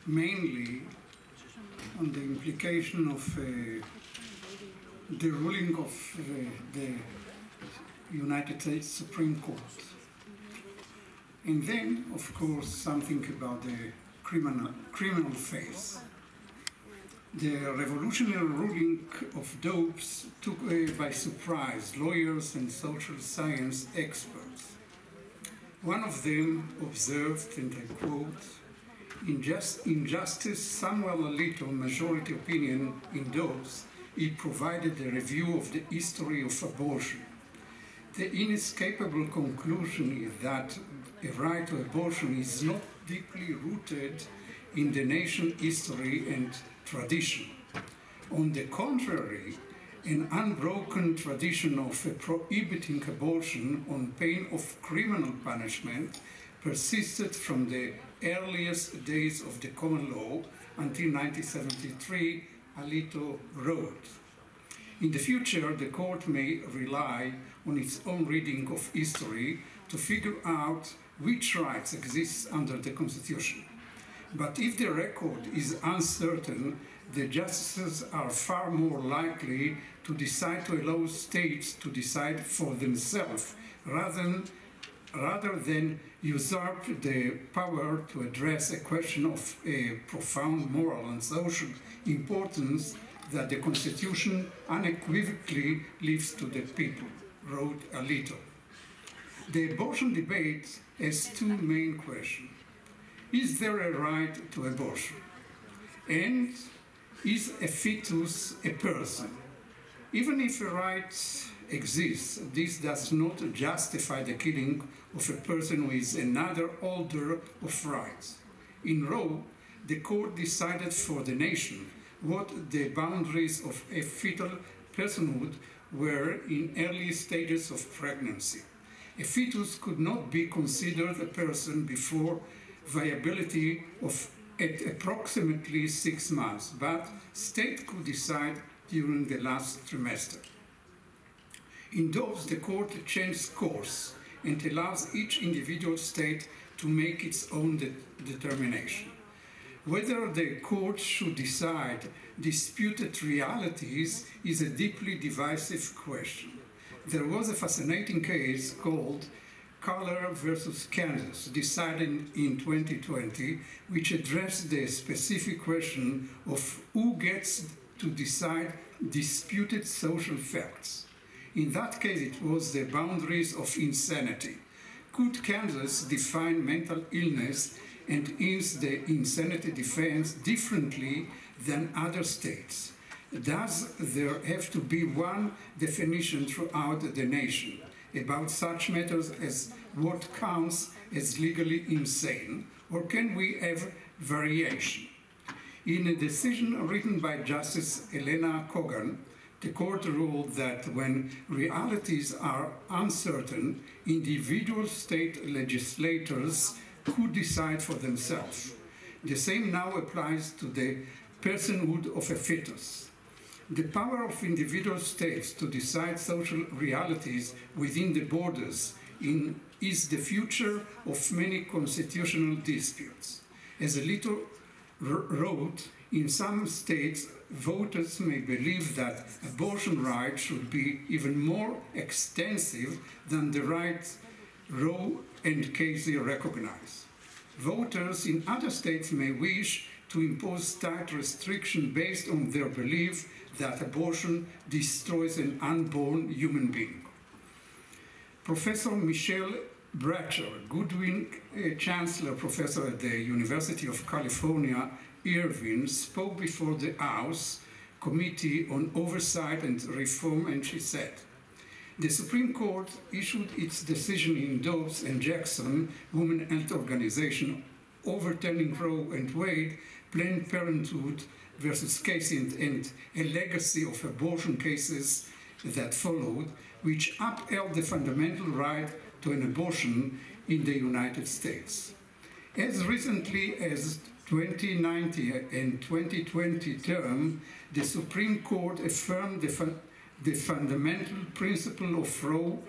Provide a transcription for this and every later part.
mainly on the implication of the ruling of the United States Supreme Court. And then, of course, something about the criminal phase. The revolutionary ruling of Dobbs took by surprise lawyers and social science experts. One of them observed, and I quote, in Justice Samuel Alito majority opinion in Dobbs, he provided a review of the history of abortion. The inescapable conclusion is that a right to abortion is not deeply rooted in the nation's history and tradition. On the contrary, an unbroken tradition of prohibiting abortion on pain of criminal punishment persisted from the earliest days of the common law until 1973, Alito wrote. In the future, the court may rely on its own reading of history to figure out which rights exist under the Constitution. But if the record is uncertain, the justices are far more likely to decide to allow states to decide for themselves rather than usurp the power to address a question of a profound moral and social importance that the Constitution unequivocally leaves to the people, wrote Alito. The abortion debate has two main questions. Is there a right to abortion? And is a fetus a person? Even if a right exists, this does not justify the killing of a person who is another holder of rights. In Roe, the court decided for the nation what the boundaries of a fetal personhood were in early stages of pregnancy. A fetus could not be considered a person before viability of at approximately 6 months, but state could decide during the last trimester. In Dobbs, the court changed course and allows each individual state to make its own determination. Whether the court should decide disputed realities is a deeply divisive question. There was a fascinating case called Connir versus Kansas, decided in 2020, which addressed the specific question of who gets to decide disputed social facts. In that case, it was the boundaries of insanity. Could Kansas define mental illness and use the insanity defense differently than other states? Does there have to be one definition throughout the nation about such matters as what counts as legally insane, or can we have variation? In a decision written by Justice Elena Kogan, the court ruled that when realities are uncertain, individual state legislators could decide for themselves. The same now applies to the personhood of a fetus. The power of individual states to decide social realities within the borders is the future of many constitutional disputes. As Alito wrote, in some states, voters may believe that abortion rights should be even more extensive than the rights Roe and Casey recognize. Voters in other states may wish to impose tight restrictions based on their belief that abortion destroys an unborn human being. Professor Michelle Bratcher, Goodwin Chancellor Professor at the University of California, Irvine, spoke before the House Committee on Oversight and Reform, and she said, the Supreme Court issued its decision in Dobbs and Jackson, Women Health Organization, overturning Roe and Wade, Planned Parenthood versus Casey, and a legacy of abortion cases that followed, which upheld the fundamental right to an abortion in the United States. As recently as 2019 and 2020 term, the Supreme Court affirmed the fundamental principle of Roe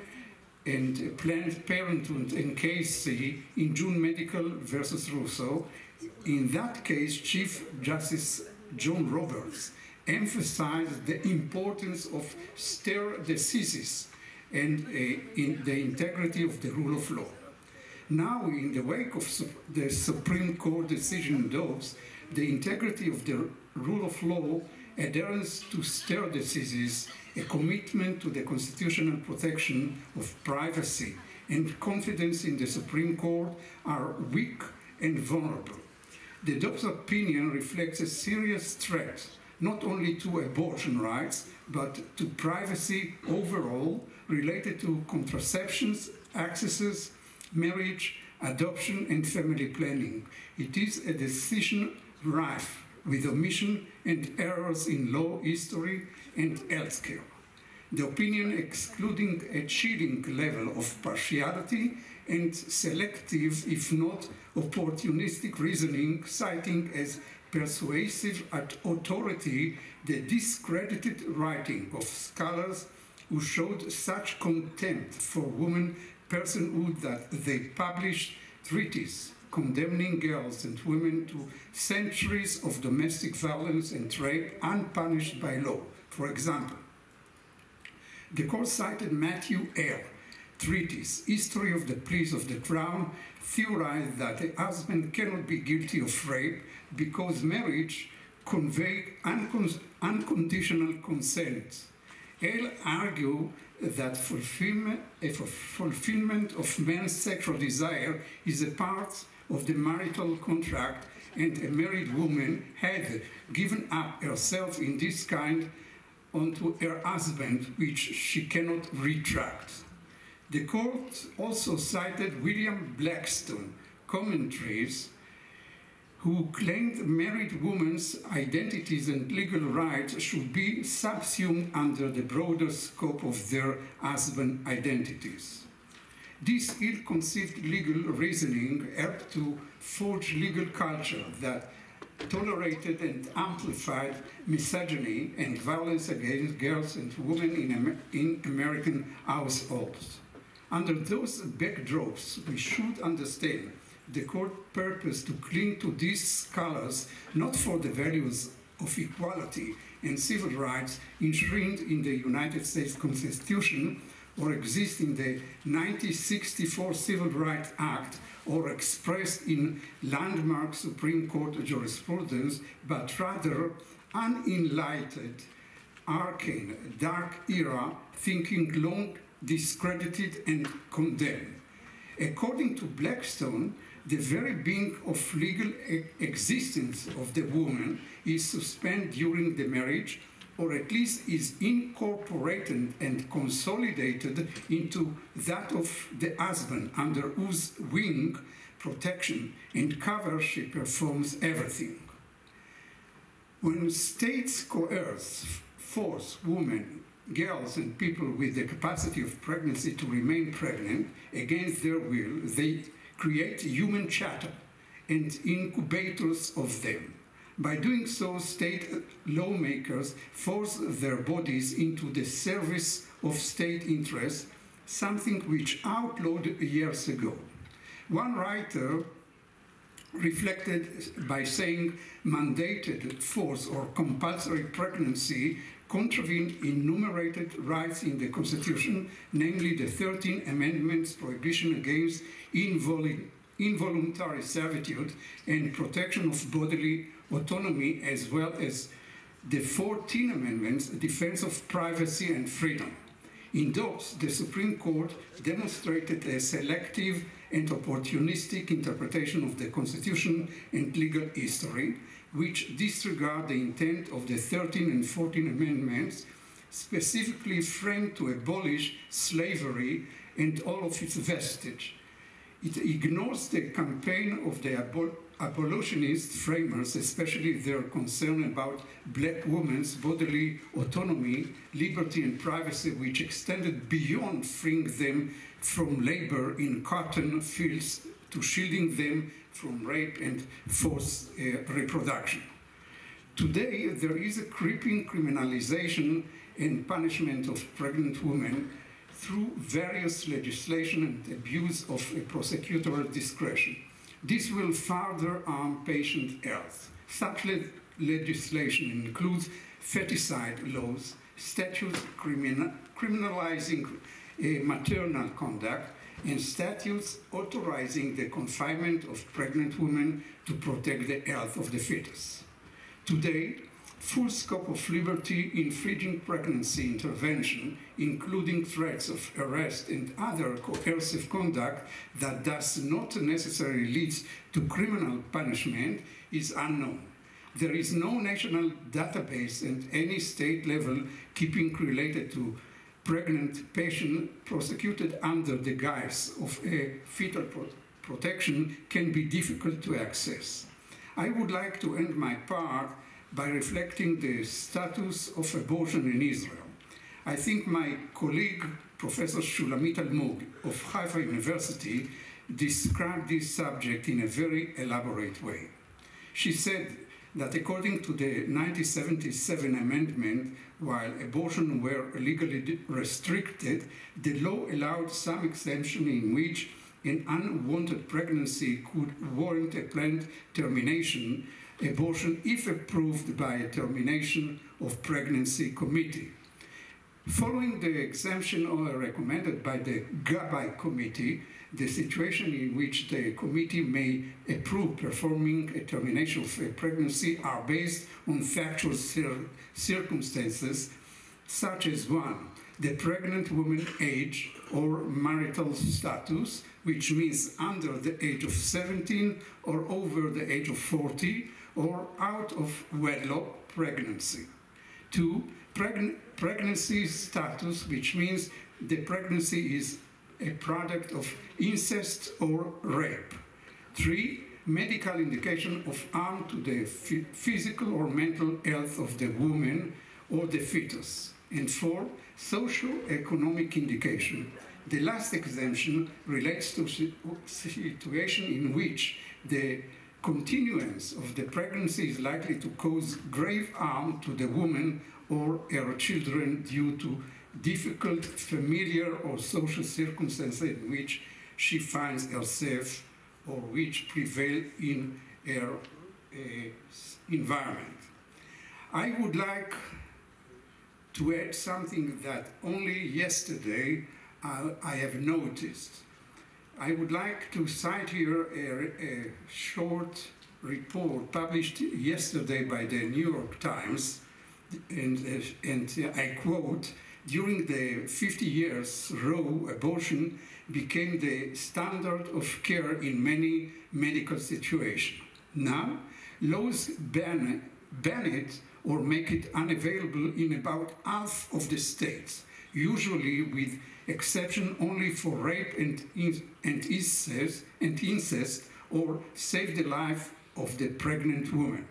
and Planned Parenthood and Casey in June Medical versus Russo, In that case, Chief Justice John Roberts emphasized the importance of stare decisis and in the integrity of the rule of law. Now, in the wake of the Supreme Court decision in Dobbs, the integrity of the rule of law, adherence to stare decisis, a commitment to the constitutional protection of privacy, and confidence in the Supreme Court are weak and vulnerable. The Dobbs opinion reflects a serious threat, not only to abortion rights, but to privacy overall, related to contraceptions, accesses, marriage, adoption, and family planning. It is a decision rife with omission and errors in law, history, and healthcare. The opinion excluding a chilling level of partiality and selective, if not opportunistic reasoning, citing as persuasive authority the discredited writing of scholars who showed such contempt for women personhood that they published treatises condemning girls and women to centuries of domestic violence and rape unpunished by law. For example, the court cited Matthew Eyre treatise, History of the Pleas of the Crown, theorized that a husband cannot be guilty of rape because marriage conveys unconditional consent. Eyre argued that fulfillment of man's sexual desire is a part of the marital contract, and a married woman had given up herself in this kind onto her husband, which she cannot retract. The court also cited William Blackstone commentaries who claimed married women's identities and legal rights should be subsumed under the broader scope of their husband identities. This ill-conceived legal reasoning helped to forge legal culture that tolerated and amplified misogyny and violence against girls and women in American households. Under those backdrops, we should understand the court's purpose to cling to these scholars not for the values of equality and civil rights enshrined in the United States Constitution or exist in the 1964 Civil Rights Act or expressed in landmark Supreme Court jurisprudence, but rather unenlightened, arcane, dark era thinking long discredited and condemned. According to Blackstone, the very being of legal existence of the woman is suspended during the marriage, or at least is incorporated and consolidated into that of the husband, under whose wing, protection, and cover she performs everything. When states coerce, force women, girls, and people with the capacity of pregnancy to remain pregnant against their will, they create human chattel and incubators of them. By doing so, state lawmakers force their bodies into the service of state interests, something which outlawed years ago. One writer reflected by saying mandated, forced, or compulsory pregnancy contravene enumerated rights in the Constitution, namely the 13 Amendments prohibition against involuntary servitude and protection of bodily autonomy, as well as the 14 Amendments, defense of privacy and freedom. In Dobbs, the Supreme Court demonstrated a selective and opportunistic interpretation of the Constitution and legal history, which disregard the intent of the 13 and 14 Amendments, specifically framed to abolish slavery and all of its vestige. It ignores the campaign of the abolitionist framers, especially their concern about black women's bodily autonomy, liberty, and privacy, which extended beyond freeing them from labor in cotton fields to shielding them from rape and forced reproduction. Today, there is a creeping criminalization and punishment of pregnant women through various legislation and abuse of prosecutorial discretion. This will further harm patient health. Such legislation includes feticide laws, statutes criminalizing maternal conduct, and statutes authorizing the confinement of pregnant women to protect the health of the fetus. Today, full scope of liberty infringing pregnancy intervention, including threats of arrest and other coercive conduct that does not necessarily lead to criminal punishment, is unknown. There is no national database at any state level keeping related to pregnant patient prosecuted under the guise of a fetal protection can be difficult to access. I would like to end my part by reflecting the status of abortion in Israel. I think my colleague, Professor Shulamit Almog of Haifa University, described this subject in a very elaborate way. She said that according to the 1977 amendment, while abortion were legally restricted, the law allowed some exemption in which an unwanted pregnancy could warrant a planned termination abortion if approved by a termination of pregnancy committee. Following the exemption recommended by the Gabay committee, the situation in which the committee may approve performing a termination of a pregnancy are based on factual circumstances such as 1, the pregnant woman's age or marital status, which means under the age of 17 or over the age of 40, or out of wedlock pregnancy. 2, pregnancy status, which means the pregnancy is a product of incest or rape. 3, medical indication of harm to the physical or mental health of the woman or the fetus. And 4, socio-economic indication. The last exemption relates to a situation in which the continuance of the pregnancy is likely to cause grave harm to the woman or her children due to difficult familiar or social circumstances in which she finds herself or which prevail in her environment. I would like to add something that only yesterday I have noticed. I would like to cite here a short report published yesterday by the New York Times, and I quote, "During the 50 years, Roe abortion became the standard of care in many medical situations. Now, laws ban it or make it unavailable in about half of the states, usually with exception only for rape and incest or save the life of the pregnant woman.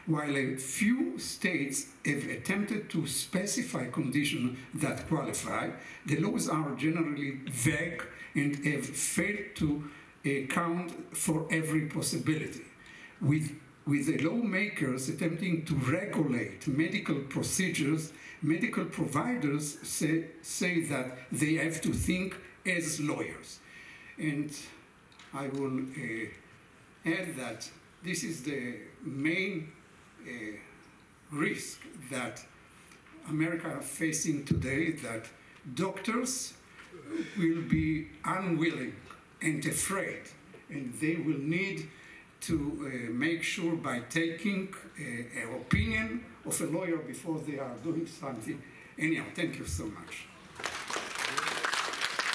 While a few states have attempted to specify conditions that qualify, the laws are generally vague and have failed to account for every possibility. With the lawmakers attempting to regulate medical procedures, medical providers say that they have to think as lawyers." And I will add that this is the main risk that America is facing today, that doctors will be unwilling and afraid, and they will need to make sure by taking an opinion of a lawyer before they are doing something. Anyhow, thank you so much.